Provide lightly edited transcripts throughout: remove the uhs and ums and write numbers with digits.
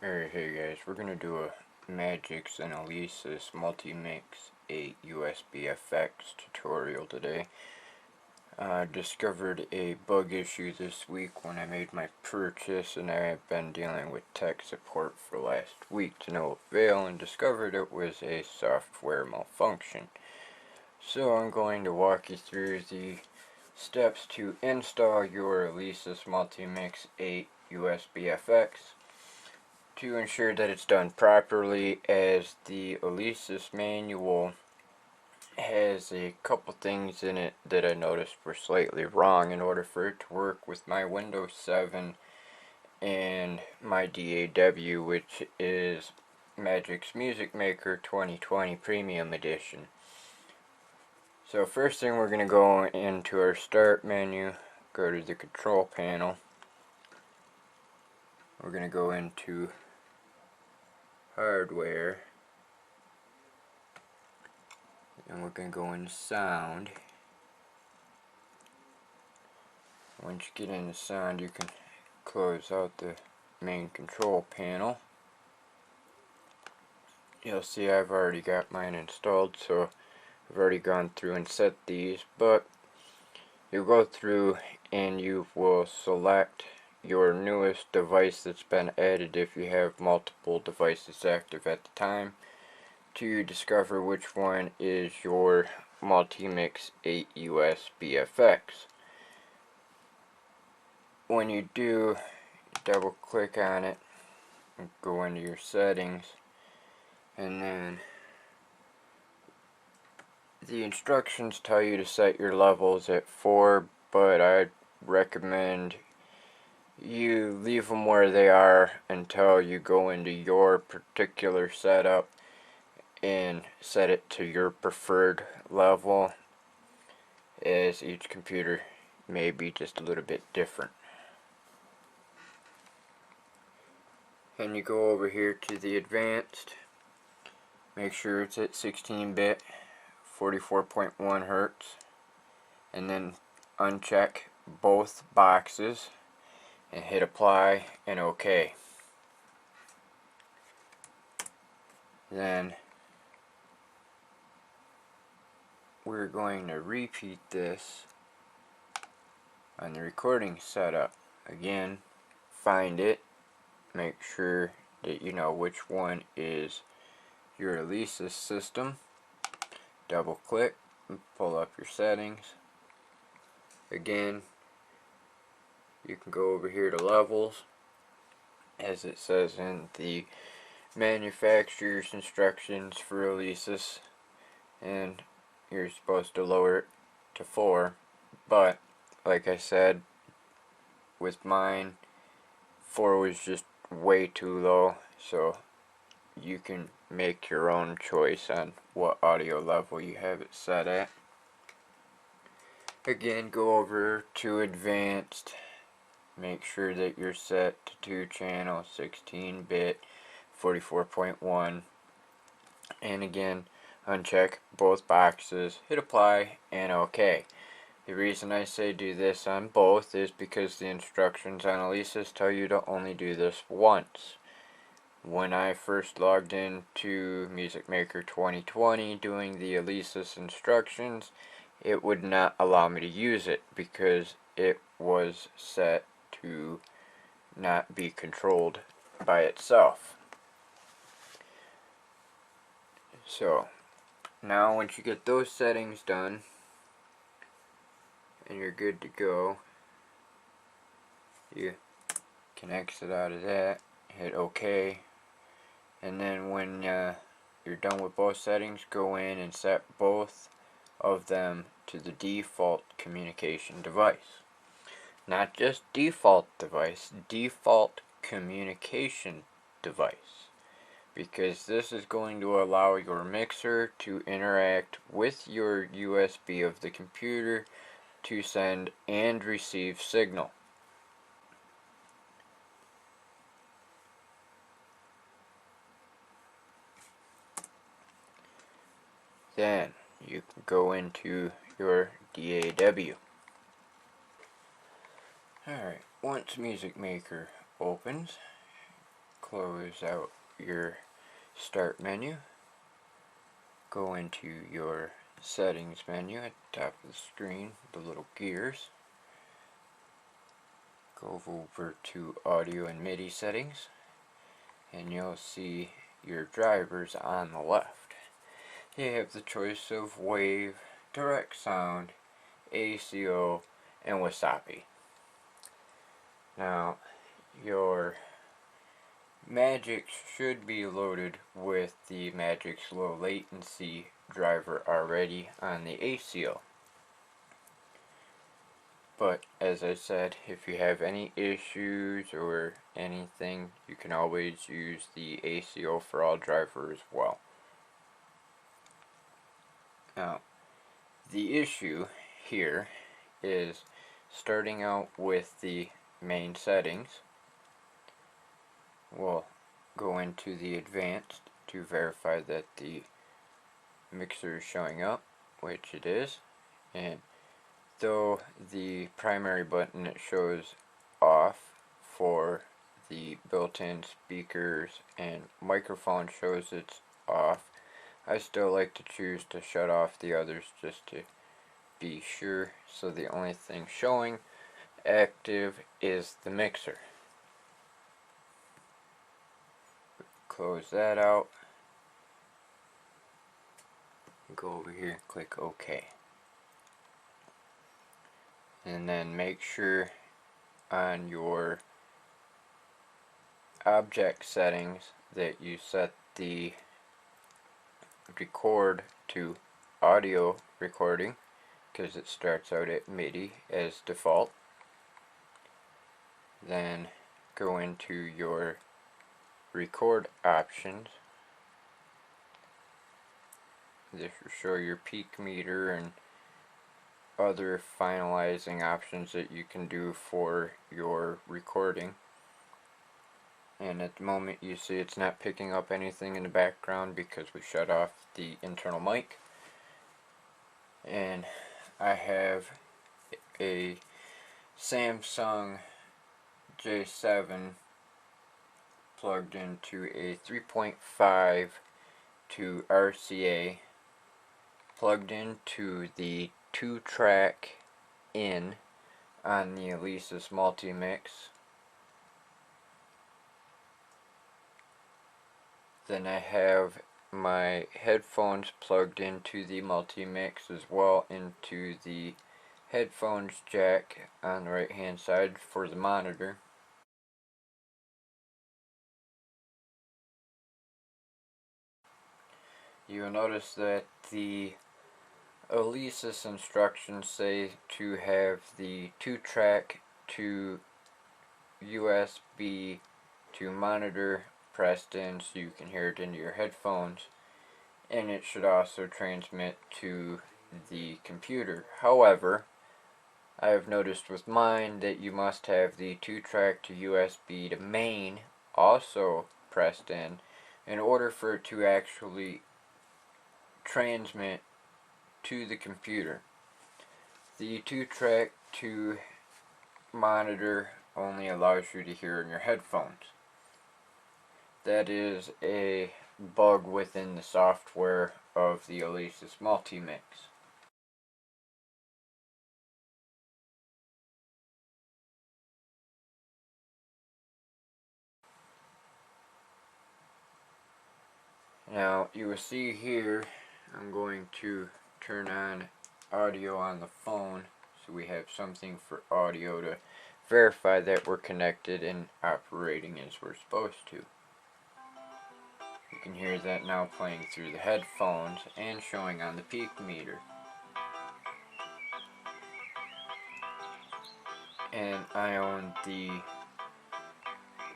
Alright, hey guys, we're going to do a Magix and Alesis Multimix 8 USB FX tutorial today. I discovered a bug issue this week when I made my purchase, and I have been dealing with tech support for the last week to no avail, and discovered it was a software malfunction. So I'm going to walk you through the steps to install your Alesis Multimix 8 USB FX. To ensure that it's done properly, as the Alesis manual has a couple things in it that I noticed were slightly wrong in order for it to work with my Windows 7 and my DAW, which is Magix Music Maker 2020 Premium Edition. So first thing, we're going to go into our start menu, go to the control panel. We're going to go into hardware, and we're going to go into sound. Once you get into sound, you can close out the main control panel. You'll see I've already got mine installed, so I've already gone through and set these, but you'll go through and you will select your newest device that's been added if you have multiple devices active at the time, to discover which one is your Multimix 8 USB FX. When you do, double click on it and go into your settings, and then the instructions tell you to set your levels at 4, but I'd recommend you leave them where they are until you go into your particular setup and set it to your preferred level, as each computer may be just a little bit different. And you go over here to the advanced, make sure it's at 16-bit 44.1 Hertz, and then uncheck both boxes and hit apply and OK. Then we're going to repeat this on the recording setup. Again, find it, make sure that you know which one is your Alesis system. Double click and pull up your settings. Again, you can go over here to levels, as it says in the manufacturer's instructions for Alesis, and you're supposed to lower it to 4, but like I said, with mine, 4 was just way too low, so you can make your own choice on what audio level you have it set at. Again, go over to advanced, make sure that you're set to 2 channel 16-bit 44.1, and again, uncheck both boxes, hit apply and OK. The reason I say do this on both is because the instructions on Alesis tell you to only do this once. When I first logged into Music Maker 2020 doing the Alesis instructions, it would not allow me to use it because it was set to not be controlled by itself. So now once you get those settings done and you're good to go, you can exit out of that, hit OK, and then when you're done with both settings, go in and set both of them to the default communication device. Not just default device, default communication device, because this is going to allow your mixer to interact with your USB of the computer to send and receive signal. Then you can go into your DAW. Alright, once Music Maker opens, close out your start menu, go into your settings menu at the top of the screen, the little gears, go over to audio and MIDI settings, and you'll see your drivers on the left. You have the choice of Wave, Direct Sound, ACO, and Wasabi. Now, your Magix should be loaded with the Magix low latency driver already on the ACO. But as I said, if you have any issues or anything, you can always use the ACO for all driver as well. Now, the issue here is starting out with the main settings. We'll go into the advanced to verify that the mixer is showing up, which it is, and though the primary button it shows off for the built-in speakers and microphone shows it's off, I still like to choose to shut off the others just to be sure. So the only thing showing active is the mixer. Close that out. Go over here and click OK. And then make sure on your object settings that you set the record to audio recording, because it starts out at MIDI as default. Then go into your record options. This will show your peak meter and other finalizing options that you can do for your recording. And at the moment you see it's not picking up anything in the background because we shut off the internal mic. And I have a Samsung J7 plugged into a 3.5 to RCA, plugged into the 2-track in on the Alesis Multimix. Then I have my headphones plugged into the Multimix as well, into the headphones jack on the right hand side for the monitor. You'll notice that the Alesis instructions say to have the 2-track to USB to monitor pressed in so you can hear it into your headphones, and it should also transmit to the computer. However, I have noticed with mine that you must have the 2-track to USB to main also pressed in order for it to actually transmit to the computer. The 2-track to monitor only allows you to hear in your headphones. That is a bug within the software of the Alesis Multimix. Now you will see here I'm going to turn on audio on the phone so we have something for audio to verify that we're connected and operating as we're supposed to. You can hear that now playing through the headphones and showing on the peak meter. And I own the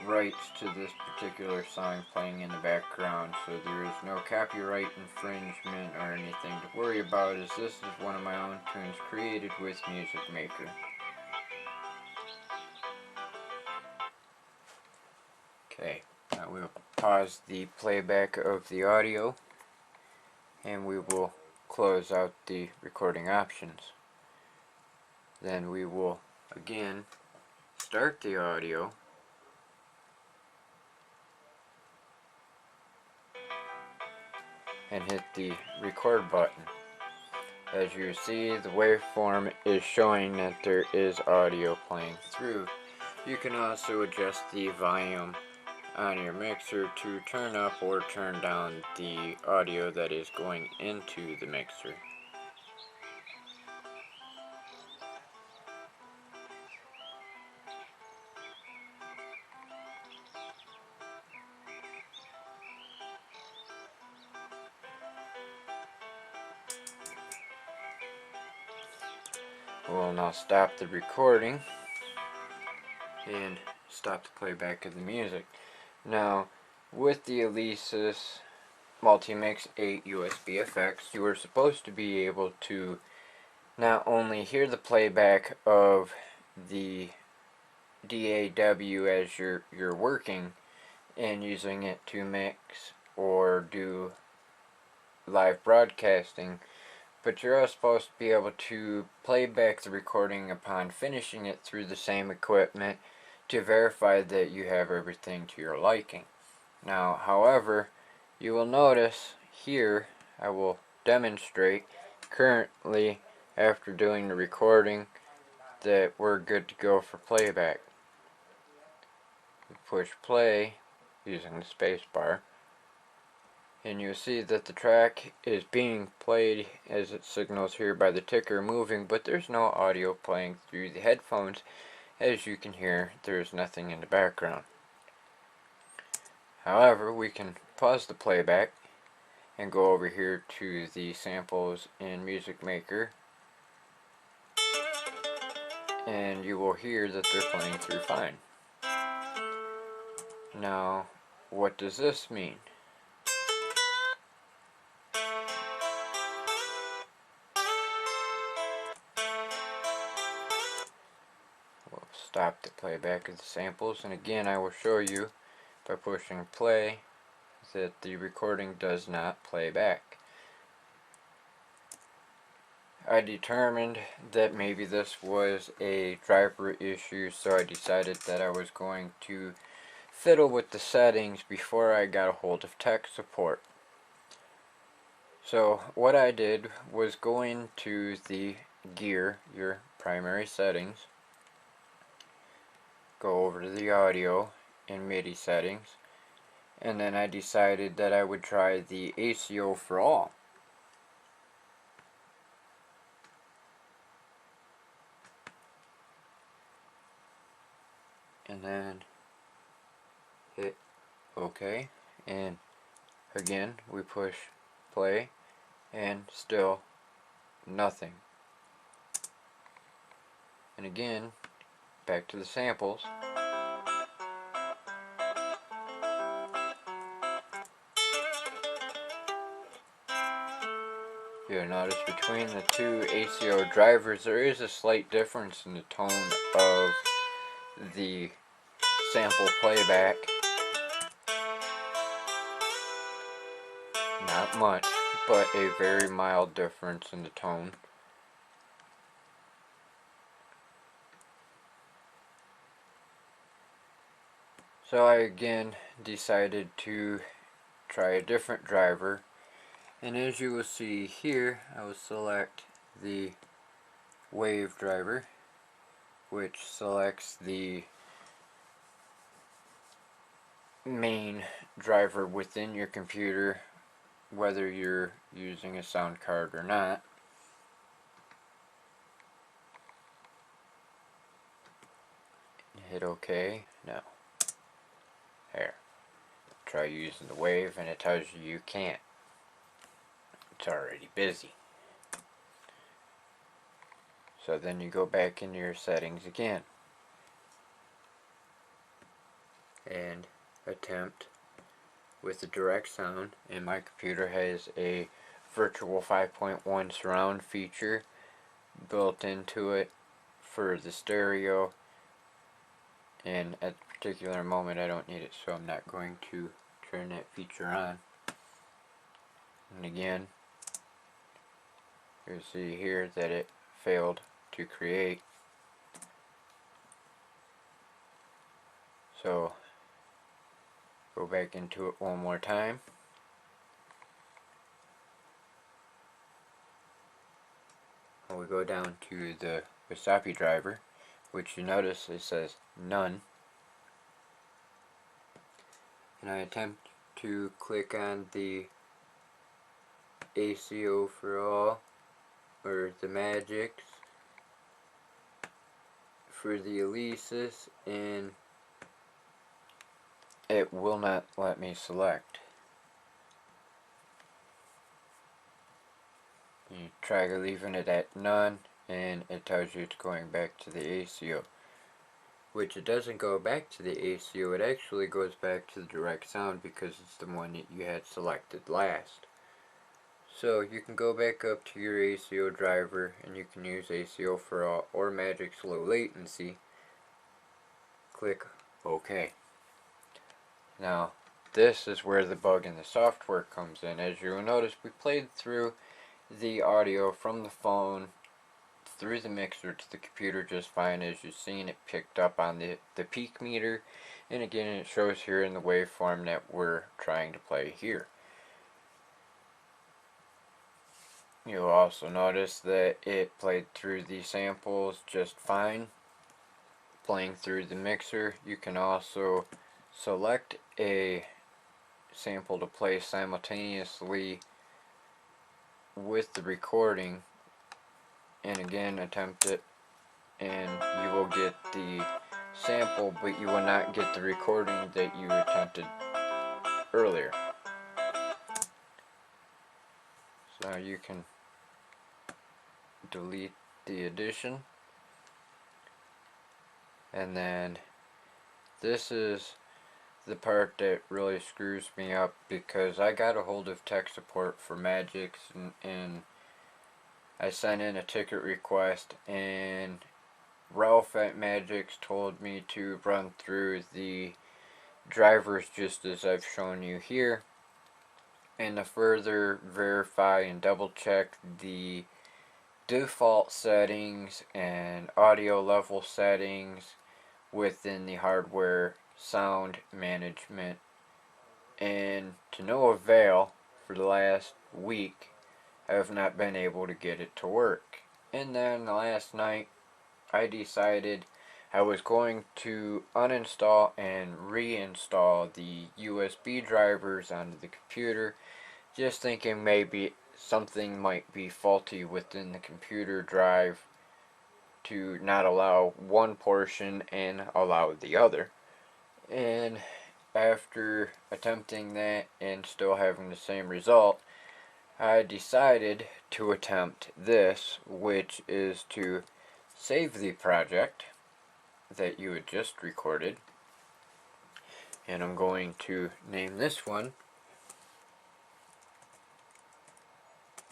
rights to this particular song playing in the background, so there is no copyright infringement or anything to worry about, as this is one of my own tunes created with Music Maker. Okay, now we'll pause the playback of the audio and we will close out the recording options. Then we will again start the audio and hit the record button. As you see, the waveform is showing that there is audio playing through. You can also adjust the volume on your mixer to turn up or turn down the audio that is going into the mixer. We'll now stop the recording and stop the playback of the music. Now, with the Alesis Multimix 8 USB effects, you are supposed to be able to not only hear the playback of the DAW as you're working and using it to mix or do live broadcasting, but you're also supposed to be able to play back the recording upon finishing it through the same equipment to verify that you have everything to your liking. Now, however, you will notice here, I will demonstrate currently after doing the recording that we're good to go for playback. We push play using the space bar, and you'll see that the track is being played as it signals here by the ticker moving, but there's no audio playing through the headphones. As you can hear, there's nothing in the background. However, we can pause the playback and go over here to the samples in Music Maker, and you will hear that they're playing through fine. Now, what does this mean? We'll stop the playback of the samples, and again I will show you by pushing play that the recording does not play back. I determined that maybe this was a driver issue, so I decided that I was going to fiddle with the settings before I got a hold of tech support. So what I did was go into the gear, your primary settings, go over to the audio and MIDI settings, and then I decided that I would try the ACO for all. And then hit OK, and again we push play and still nothing. And again, back to the samples. You'll notice between the two ACO drivers there is a slight difference in the tone of the sample playback. Not much, but a very mild difference in the tone. So I again decided to try a different driver, and as you will see here, I will select the wave driver, which selects the main driver within your computer, whether you're using a sound card or not. Hit OK. No. There. Try using the wave and it tells you you can't. It's already busy. So then you go back into your settings again and attempt with the direct sound, and my computer has a virtual 5.1 surround feature built into it for the stereo, and at the particular moment I don't need it, so I'm not going to turn that feature on. And again, you'll see here that it failed to create. So go back into it one more time. we go down to the Wasabi driver, which you notice it says none, and I attempt to click on the ACO for all, or the Magix for the Alesis, and it will not let me select. You try leaving it at none, and it tells you it's going back to the ACO. Which it doesn't go back to the ACO, it actually goes back to the direct sound because it's the one that you had selected last. So you can go back up to your ACO driver and you can use ACO for all or Magix low latency. Click OK. Now this is where the bug in the software comes in. As you will notice, we played through the audio from the phone through the mixer to the computer just fine. As you've seen, it picked up on the peak meter, and again it shows here in the waveform that we're trying to play here. You'll also notice that it played through the samples just fine. Playing through the mixer, you can also select a sample to play simultaneously with the recording, and again attempt it, and you will get the sample, but you will not get the recording that you attempted earlier. So you can delete the addition, and then this is the part that really screws me up, because I got a hold of tech support for Magix, and I sent in a ticket request, and Ralph at Magix told me to run through the drivers just as I've shown you here, and to further verify and double check the default settings and audio level settings within the hardware sound management, and to no avail. For the last week I have not been able to get it to work. And then last night I decided I was going to uninstall and reinstall the USB drivers onto the computer, just thinking maybe something might be faulty within the computer drive to not allow one portion and allow the other. And after attempting that and still having the same result, I decided to attempt this, which is to save the project that you had just recorded, and I'm going to name this one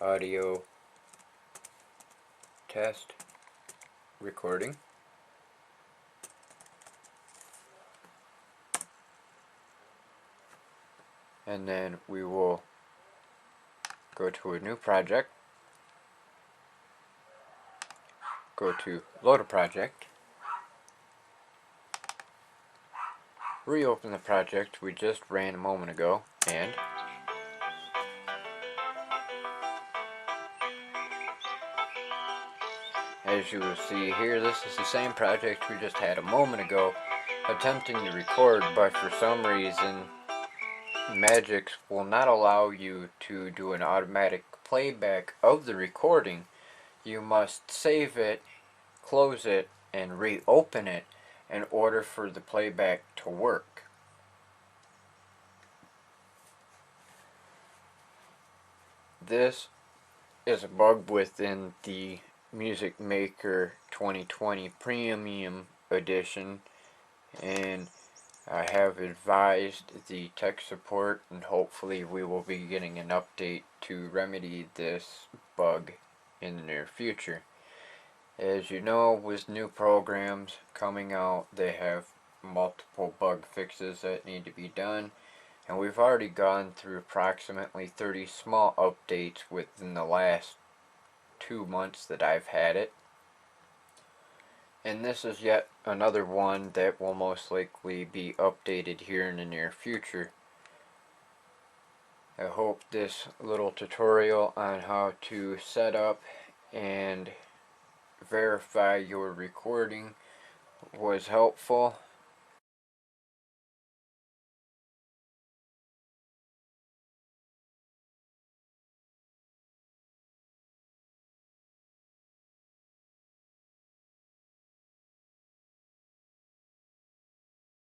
Audio Test Recording. And then we will go to a new project, go to load a project, reopen the project we just ran a moment ago, and as you will see here, this is the same project we just had a moment ago attempting to record, but for some reason Magix will not allow you to do an automatic playback of the recording. You must save it, close it, and reopen it in order for the playback to work. This is a bug within the Music Maker 2020 Premium Edition, and I have advised the tech support, and hopefully we will be getting an update to remedy this bug in the near future. As you know, with new programs coming out, they have multiple bug fixes that need to be done, and we've already gone through approximately 30 small updates within the last 2 months that I've had it. And this is yet another one that will most likely be updated here in the near future. I hope this little tutorial on how to set up and verify your recording was helpful.